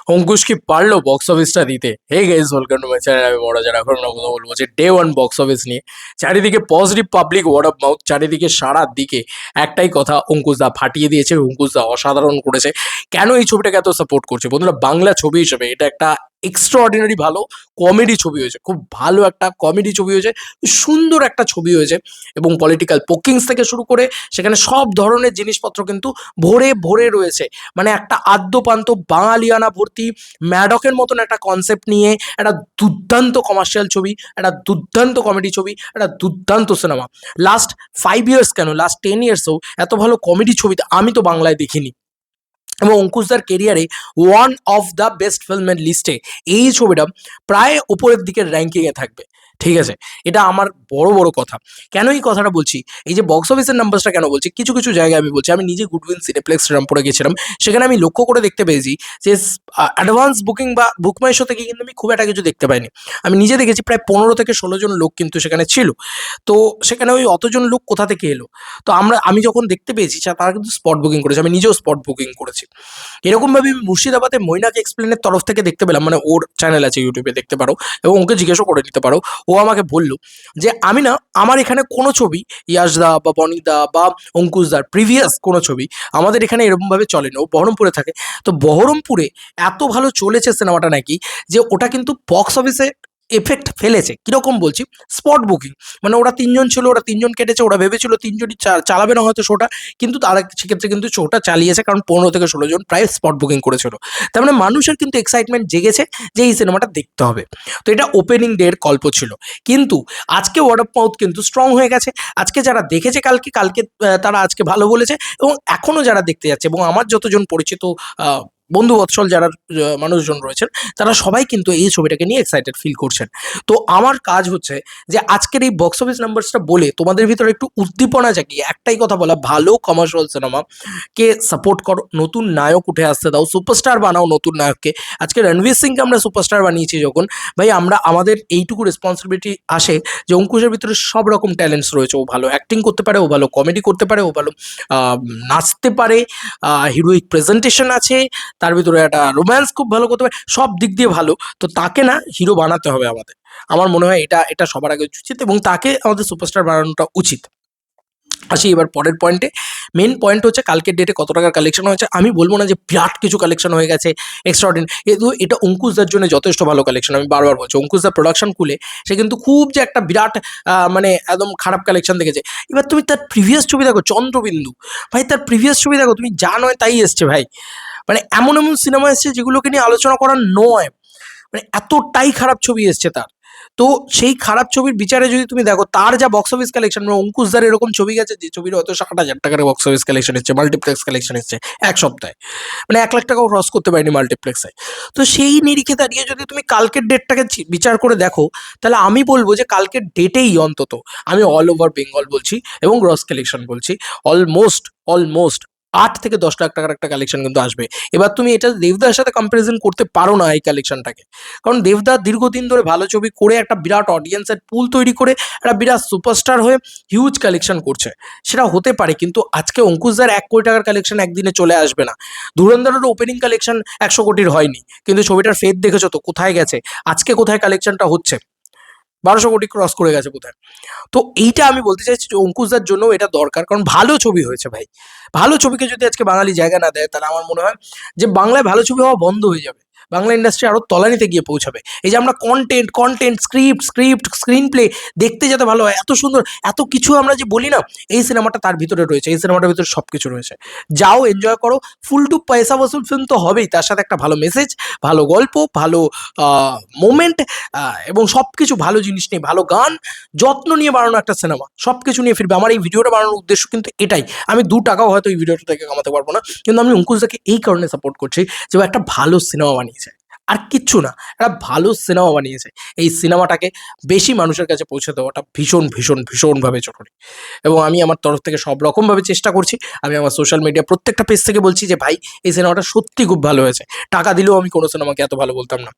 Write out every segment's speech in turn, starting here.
অঙ্কুশ কি পারলো বক্স অফিসটা দিতে? Hey guys, welcome to my channel. আমি মহারাজার। এখন আমরা কথা বলবো যে ডে ওয়ান বক্স অফিস নিয়ে। চারিদিকে positive public word of mouth, চারিদিকে সারা দিকে একটাই কথা, অঙ্কুশ দা ফাটিয়ে দিয়েছে, অঙ্কুশ দা অসাধারণ করেছে। কেন এই ছবিটাকে এত সাপোর্ট করছে বন্ধুরা? বাংলা ছবি হিসেবে এটা একটা এক্সট্রাঅর্ডিনারি ভালো কমেডি ছবি হয়েছে, খুব ভালো একটা কমেডি ছবি হয়েছে, সুন্দর একটা ছবি হয়েছে। এবং পলিটিক্যাল পোকিংস থেকে শুরু করে সেখানে সব ধরনের জিনিসপত্র কিন্তু ভরে ভরে রয়েছে। মানে একটা আদ্যপান্ত বাঙালিয়ানা ভর্তি ম্যাডকের মতন একটা কনসেপ্ট নিয়ে একটা দুর্দান্ত কমার্শিয়াল ছবি, একটা দুর্দান্ত কমেডি ছবি, একটা দুর্দান্ত সিনেমা। লাস্ট 5 ইয়ার্স কেন, লাস্ট 10 ইয়ার্সও এত ভালো কমেডি ছবি আমি তো বাংলায় দেখিনি। এবং অঙ্কুশদার কেরিয়ারে ওয়ান অফ দ্য বেস্ট ফিল্মের লিস্টে এই ছবিটা প্রায় ওপরের দিকের র্যাঙ্কিংয়ে থাকবে। ঠিক আছে, এটা আমার বড় বড় কথা। কেন এই কথাটা বলছি, এই যে বক্স অফিসের নাম্বারসটা কেন বলছি, কিছু কিছু জায়গায় আমি বলছি, আমি নিজে গুডউইন সিনেপ্লেক্স শ্রীরামপুরে গেছিলাম, সেখানে আমি লক্ষ্য করে দেখতে পেয়েছি যে অ্যাডভান্স বুকিং বা বুকমাই শো থেকে কিন্তু আমি খুব একটা কিছু দেখতে পাইনি। আমি নিজে দেখেছি প্রায় 15 থেকে 16 জন লোক কিন্তু সেখানে ছিল। তো সেখানে ওই অতজন লোক কোথা থেকে এলো? তো আমি যখন দেখতে পেয়েছি তারা কিন্তু স্পট বুকিং করেছে, আমি নিজেও স্পট বুকিং করেছি। এরকমভাবে আমি মুর্শিদাবাদে মৈনাক এক্সপ্লেনের তরফ থেকে দেখতে পেলাম, মানে ওর চ্যানেল আছে ইউটিউবে, দেখতে পারো এবং ওকে জিজ্ঞাসা করে নিতে পারো। ও আমাকে বললো যে আমি না, আমার এখানে কোনো ছবি, ইয়াশদা বা বনিদা বা অঙ্কুশদার প্রিভিয়াস কোনো ছবি আমাদের এখানে এরকমভাবে চলে না। ও বহরমপুরে থাকে, তো বহরমপুরে এত ভালো চলেছে সিনেমাটা নাকি যে ওটা কিন্তু বক্স অফিসে এফেক্ট ফেলেছে। কিরকম বলছি, স্পট বুকিং, মানে ওরা 3 জন ছিল, ওরা 3 জন কেটেছে, ওরা ভেবেছিল 3 জনই চালাবে না হয়তো শোটা, কিন্তু তারা সেক্ষেত্রে কিন্তু শোটা চালিয়েছে, কারণ 15 থেকে 16 জন প্রায় স্পট বুকিং করেছিল। তার মানে মানুষের কিন্তু এক্সাইটমেন্ট জেগেছে যে এই সিনেমাটা দেখতে হবে। তো এটা ওপেনিং ডে এর গল্প ছিল, কিন্তু আজকে ওয়ার্ড অফ মাউথ কিন্তু স্ট্রং হয়ে গেছে। আজকে যারা দেখেছে কালকে কালকে তারা আজকে ভালো বলেছে, এবং এখনো যারা দেখতে যাচ্ছে, এবং আমার যতজন পরিচিত আহ, বন্ধু বৎসল যারা মানুষজন রয়েছেন, তারা সবাই কিন্তু এই ছবিটাকে নিয়ে এক্সাইটেড ফিল করছেন। তো আমার কাজ হচ্ছে যে আজকের এই বক্স অফিস নাম্বারসটা বলে তোমাদের ভিতরে একটু উদ্দীপনা জাগিয়ে একটাই কথা বলা, ভালো কমার্শিয়াল সিনেমা কে সাপোর্ট করো, নতুন নায়ক উঠে আসতে দাও, সুপারস্টার বানাও নতুন নায়ককে। আজকে রণবীর সিংকে আমরা সুপারস্টার বানিয়েছি যখন, ভাই আমরা আমাদের এইটুকু রেসপন্সিবিলিটি আসে যে অঙ্কুশের ভিতরে সব রকম ট্যালেন্টস রয়েছে। ও ভালো অ্যাক্টিং করতে পারে, ও ভালো কমেডি করতে পারে, ও ভালো নাচতে পারে, হিরোইক প্রেজেন্টেশন আছে, তার ভিতরে একটা রোম্যান্স খুব ভালো করতে পারে, সব দিক দিয়ে ভালো। তো তাকে না হিরো বানাতে হবে আমাদের। আমার মনে হয় এটা এটা সবার আগে উচিত, এবং তাকে আমাদের সুপারস্টার বানানোটা উচিত। আসি এবার পরের পয়েন্টে। মেন পয়েন্ট হচ্ছে কালকের ডেটে কত টাকার কালেকশন হয়েছে। আমি বলবো না যে বিরাট কিছু কালেকশন হয়ে গেছে এক্সট্রাঅর্ডিনারি, কিন্তু এটা অঙ্কুশদার জন্য যথেষ্ট ভালো কালেকশন। আমি বারবার বলছি, অঙ্কুশদার প্রোডাকশন খুলে সে কিন্তু খুব যে একটা বিরাট মানে একদম খারাপ কালেকশন দেখেছে। এবার তুমি তার প্রিভিয়াস ছবি দেখো, চন্দ্রবিন্দু, ভাই তার প্রিভিয়াস ছবি দেখো, তুমি যা নয় তাই এসছে ভাই। মানে এমন এমন সিনেমা এসছে যেগুলোকে নিয়ে আলোচনা করার নয়, মানে এতটাই খারাপ ছবি এসছে তার। তো সেই খারাপ ছবির বিচারে যদি তুমি দেখো তার যা বক্স অফিস কালেকশন, মানে অঙ্কুশদার এরকম ছবি গেছে যে ছবির হয়তো 60,000 টাকার বক্স অফিস কালেকশন এসছে, মাল্টিপ্লেক্স কালেকশন এসছে এক সপ্তাহে, মানে 1 লাখ টাকাও ক্রস করতে পারেনি মাল্টিপ্লেক্সে। তো সেই নিরিখে দাঁড়িয়ে যদি তুমি কালকের ডেটটাকে বিচার করে দেখো, তাহলে আমি বলবো যে কালকের ডেটেই অন্তত, আমি অল ওভার বেঙ্গল বলছি এবং গ্রস কালেকশন বলছি, অলমোস্ট অলমোস্ট 8 থেকে 10 লাখ টাকার একটা কালেকশন কিন্তু আসবে। এবার তুমি এটা দেবদার সাথে কম্পারিজন করতে পারো না এই কালেকশনটাকে, কারণ দেবদা দীর্ঘদিন ধরে ভালো ছবি করে একটা বিরাট অডিয়েন্সের পুল তৈরি করে একটা বিরাট সুপারস্টার হয়ে হিউজ কালেকশন করছে, সেটা হতে পারে। কিন্তু আজকে অঙ্কুশদার 1 কোটি টাকার কালেকশন একদিনে চলে আসবে না। ধুরন্ধরের ওপেনিং কালেকশন 100 কোটির হয়নি, কিন্তু ছবিটার ফেদ দেখেছো তো কোথায় গেছে, আজকে কোথায় কালেকশনটা হচ্ছে, 1200 কোটি ক্রস করে গেছে কোথায়। তো এইটা আমি বলতে চাইছি যে অঙ্কুশদার জন্য এটা দরকার, কারণ ভালো ছবি হয়েছে ভাই। ভালো ছবিকে যদি আজকে বাঙালি জায়গা না দেয়, তাহলে আমার মনে হয় যে বাংলায় ভালো ছবি হওয়া বন্ধ হয়ে যাবে, বাংলা ইন্ডাস্ট্রি আরো তলানিতে গিয়ে পৌঁছাবে। এই যে আমরা content content script script screen play দেখতে যাতে ভালো হয়, এত সুন্দর এত কিছু আমরা যে বলি না, এই সিনেমাটা তার ভিতরে রয়েছে, এই সিনেমাটার ভিতরে সব কিছু রয়েছে। যাও এনজয় করো, ফুল টু পয়সা বসুল ফিল্ম তো হবেই, তার সাথে একটা ভালো মেসেজ, ভালো গল্প, ভালো মোমেন্ট, এবং সব কিছু ভালো জিনিস নিয়ে, ভালো গান, যত্ন নিয়ে বানানো একটা সিনেমা, সব কিছু নিয়ে ফিরবে। আমার এই ভিডিওটা বানানোর উদ্দেশ্য কিন্তু এটাই। আমি 2 টাকাও হয়তো এই ভিডিওটা থেকে কামাতে পারবো না, কিন্তু আমি অঙ্কুশদাকে এই কারণে সাপোর্ট করছি যে ও একটা ভালো সিনেমা বানিয়েছে, আর কিচ্ছু না, একটা ভালো সিনেমা বানিয়েছে। এই সিনেমাটাকে বেশি মানুষের কাছে পৌঁছে দেওয়াটা ভীষণ ভীষণ ভীষণভাবে জরুরি, এবং আমি আমার তরফ থেকে সব রকমভাবে চেষ্টা করছি। আমি আমার সোশ্যাল মিডিয়া প্রত্যেকটা পেজ থেকে বলছি যে ভাই এই সিনেমাটা সত্যি খুব ভালো হয়েছে। টাকা দিলেও আমি কোনো সিনেমাকে এত ভালো বলতাম না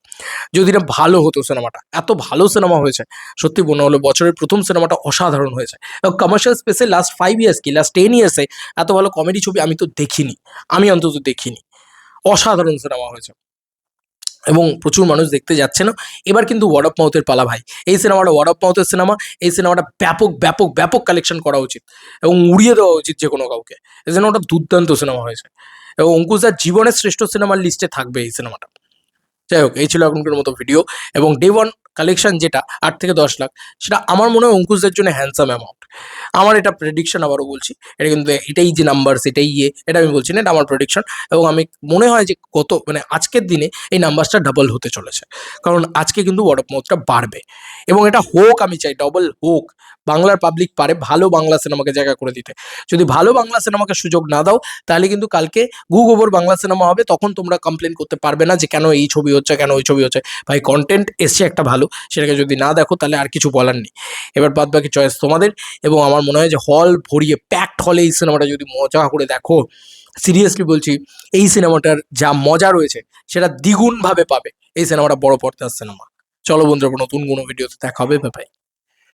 যদি না ভালো হতো সিনেমাটা। এত ভালো সিনেমা হয়েছে, সত্যি মনে হলো বছরের প্রথম সিনেমাটা অসাধারণ হয়েছে। এবং কমার্শিয়াল স্পেসে লাস্ট 5 ইয়ার্স কি লাস্ট 10 ইয়ার্সে এত ভালো কমেডি ছবি আমি তো দেখিনি, আমি অন্তত দেখিনি। অসাধারণ সিনেমা হয়েছে। এবং প্রচুর মানুষ দেখতে যাচ্ছে না। এবার কিন্তু ওয়ার্ড অফ মাউথের পালা ভাই। এই সিনেমাটা ওয়ার্ড অফ মাউথের সিনেমা। এই সিনেমাটা ব্যাপক, ব্যাপক, ব্যাপক কালেকশন করা উচিত এবং উড়িয়ে দেওয়া উচিত যেকোনো কাউকে। এই সিনেমাটা দুর্দান্ত সিনেমা হয়েছে এবং অঙ্কুশদার জীবনের শ্রেষ্ঠ সিনেমার লিস্টে থাকবে এই সিনেমাটা। যাই হোক, এই ছিল এখনকার মতো ভিডিও এবং ডে ওয়ান কালেকশন যেটা ৮ থেকে ১০ লাখ, সেটা আমার মনে হয় অঙ্কুশদের জন্য হ্যান্ডসাম অ্যামাউন্ট। আমার এটা প্রেডিকশন, আবারও বলছি, এটা কিন্তু এটাই যে নাম্বারস, এটাই এটা আমি বলছি না, এটা আমার প্রেডিকশন। এবং আমি মনে হয় যে মানে আজকের দিনে এই নাম্বারসটা ডাবল হতে চলেছে, কারণ আজকে কিন্তু ওয়ার্ড অফ মাউথটা বাড়বে এবং এটা হোক, আমি চাই ডবল হোক। বাংলার পাবলিক পারে ভালো বাংলা সিনেমাকে জায়গা করে দিতে। যদি ভালো বাংলা সিনেমাকে সুযোগ না দাও, তাহলে কিন্তু কালকে গু গোবর বাংলা সিনেমা হবে, তখন তোমরা কমপ্লেন করতে পারবে না যে কেন এই ছবি হচ্ছে, কেন ওই ছবি হচ্ছে। ভাই, কন্টেন্ট এসছে একটা ভালো, সেটাকে যদি না দেখো তাহলে আর কিছু বলার নেই। এবার বাদ বাকি চয়েস তোমাদের। এবং আমার মনে হয় যে হল ভরিয়ে প্যাকড হলে এই সিনেমাটা যদি মজা করে দেখো, সিরিয়াসলি বলছি, এই সিনেমাটার যা মজা রয়েছে সেটা দ্বিগুণভাবে পাবে এই সিনেমাটা বড় পর্দার সিনেমা। চলো বন্ধুরা, নতুন কোনো ভিডিওতে দেখা হবে। Bye bye.